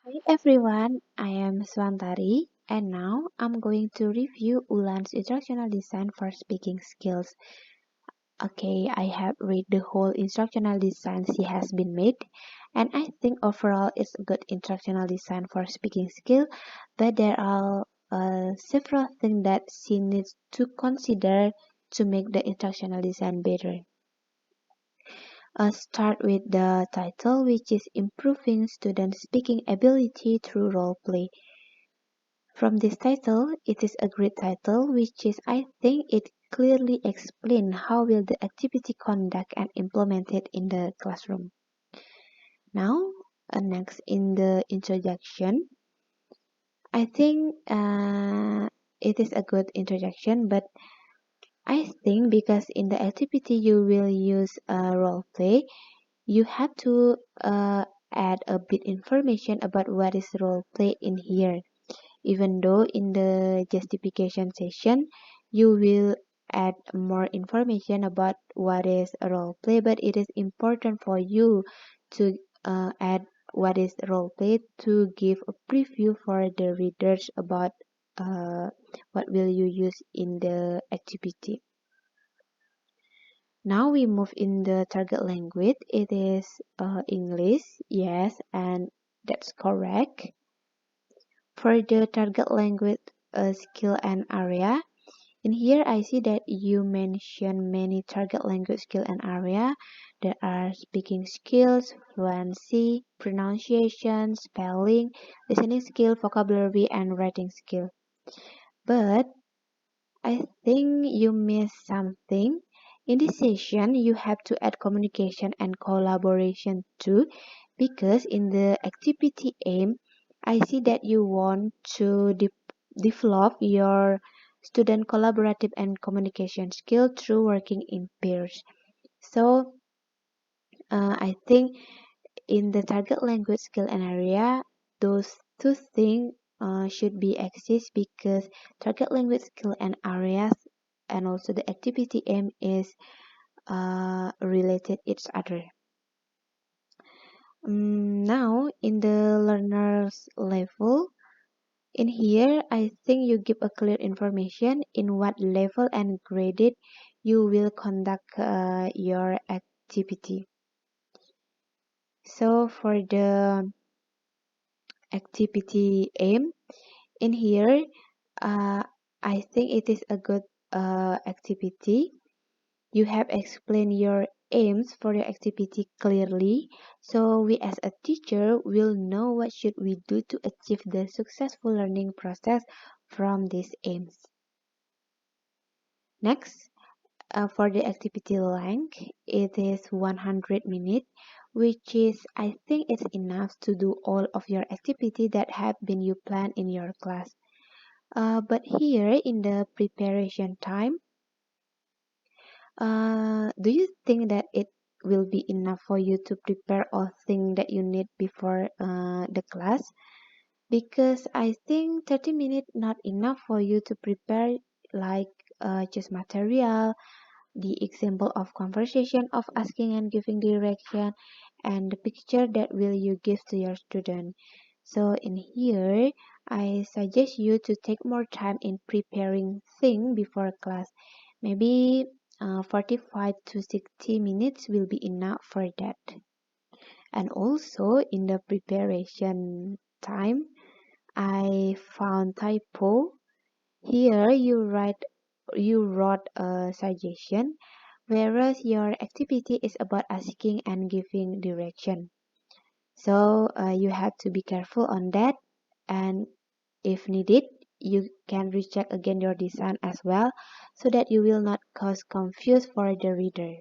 Hi everyone, I am Swantari and now I'm going to review Wulan's instructional design for speaking skills. Okay, I have read the whole instructional design she has been made and I think overall it's a good instructional design for speaking skill, but there are several things that she needs to consider to make the instructional design better. Start with the title, which is Improving Student Speaking Ability Through Role Play. From this title, it is a great title, which is I think it clearly explains how will the activity conduct and implemented in the classroom. Now, next in the introduction, I think it is a good introduction, but I think because in the activity you will use a role play, you have to add a bit information about what is role play in here. Even though in the justification session you will add more information about what is a role play, but it is important for you to add what is role play to give a preview for the readers about uh, what will you use in the activity. Now we move in the target language. It is English, yes, and that's correct. For the target language skill and area, in here I see that you mention many target language skill and area. There are speaking skills, fluency, pronunciation, spelling, listening skill, vocabulary, and writing skill. But I think you missed something. In this session, you have to add communication and collaboration too, because in the activity aim, I see that you want to develop your student collaborative and communication skill through working in pairs. So, I think in the target language skill and area, those two things should be exist because target language skill and areas and also the activity aim is related each other. Now in the learners level, in here I think you give a clear information in what level and graded you will conduct your activity. So for the activity aim, in here, I think it is a good activity. You have explained your aims for your activity clearly, so we as a teacher will know what should we do to achieve the successful learning process from these aims. Next, for the activity length, it is 100 minutes, which is I think it's enough to do all of your activity that have been you planned in your class. But here in the preparation time, do you think that it will be enough for you to prepare all things that you need before the class? Because I think 30 minutes not enough for you to prepare like just material, the example of conversation of asking and giving direction, and the picture that will you give to your student. So in here, I suggest you to take more time in preparing thing before class. Maybe 45 to 60 minutes will be enough for that. And also in the preparation time, I found typo. Here you wrote a suggestion, whereas your activity is about asking and giving direction. So you have to be careful on that, and if needed, you can recheck again your design as well, so that you will not cause confuse for the reader.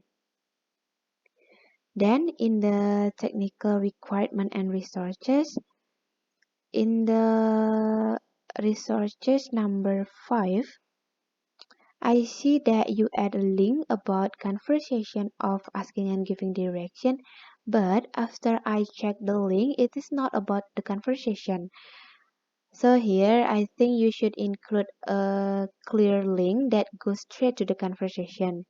Then in the technical requirement and resources, in the resources number 5, I see that you add a link about conversation of asking and giving direction, but after I check the link, it is not about the conversation. So here I think you should include a clear link that goes straight to the conversation.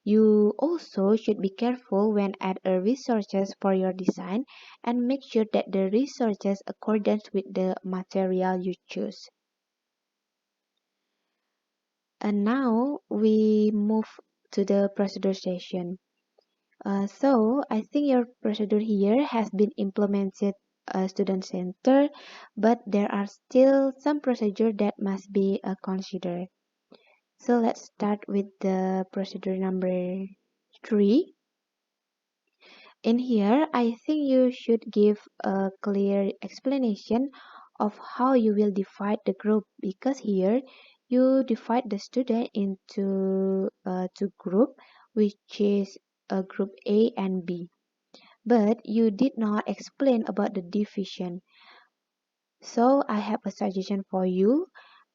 You also should be careful when add a resources for your design and make sure that the resources accordance with the material you choose. And now we move to the procedure session. So I think your procedure here has been implemented student center, but there are still some procedure that must be considered. So let's start with the procedure number 3. In here, I think you should give a clear explanation of how you will divide the group, because here you divide the student into two group, which is group A and B. But you did not explain about the division. So I have a suggestion for you.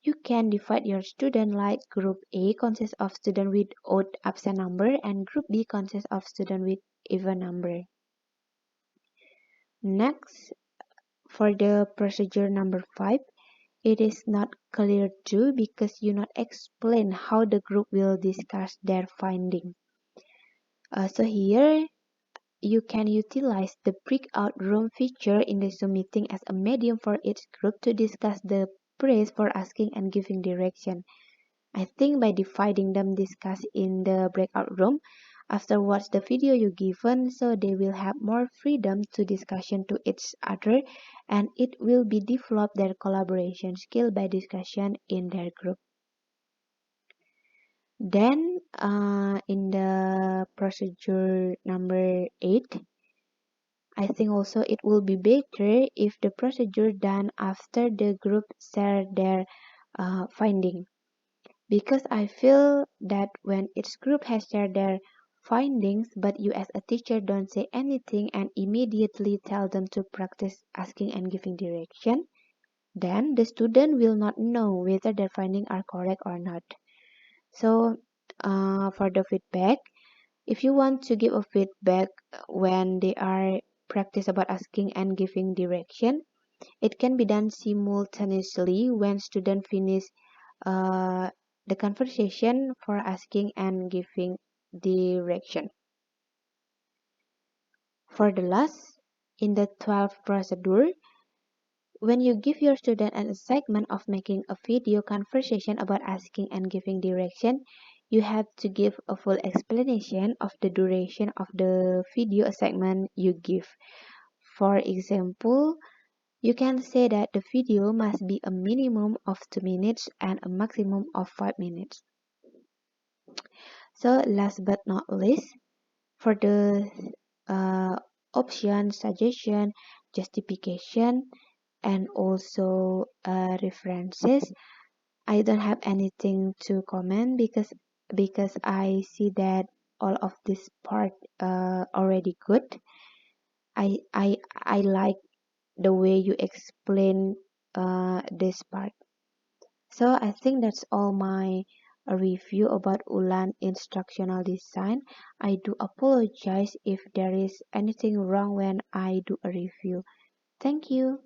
You can divide your student like group A consists of student with odd absent number and group B consists of student with even number. Next, for the procedure number 5, it is not clear too because you not explain how the group will discuss their finding. So here you can utilize the breakout room feature in the Zoom meeting as a medium for each group to discuss the praise for asking and giving direction. I think by dividing them discuss in the breakout room, afterwards the video you given, so they will have more freedom to discussion to each other, and it will be develop their collaboration skill by discussion in their group. Then in the procedure number 8, I think also it will be better if the procedure done after the group share their finding, because I feel that when each group has shared their findings but you as a teacher don't say anything and immediately tell them to practice asking and giving direction, then the student will not know whether their findings are correct or not. So for the feedback, if you want to give a feedback when they are practice about asking and giving direction, it can be done simultaneously when student finish uh, the conversation for asking and giving direction. For the last, in the 12th procedure, when you give your student an assignment of making a video conversation about asking and giving direction, you have to give a full explanation of the duration of the video assignment you give. For example, you can say that the video must be a minimum of 2 minutes and a maximum of 5 minutes. So last but not least, for the option, suggestion, justification, and also references, I don't have anything to comment because I see that all of this part already good. I like the way you explain this part. So I think that's all my review about Wulan instructional design. I do apologize if there is anything wrong when I do a review. Thank you.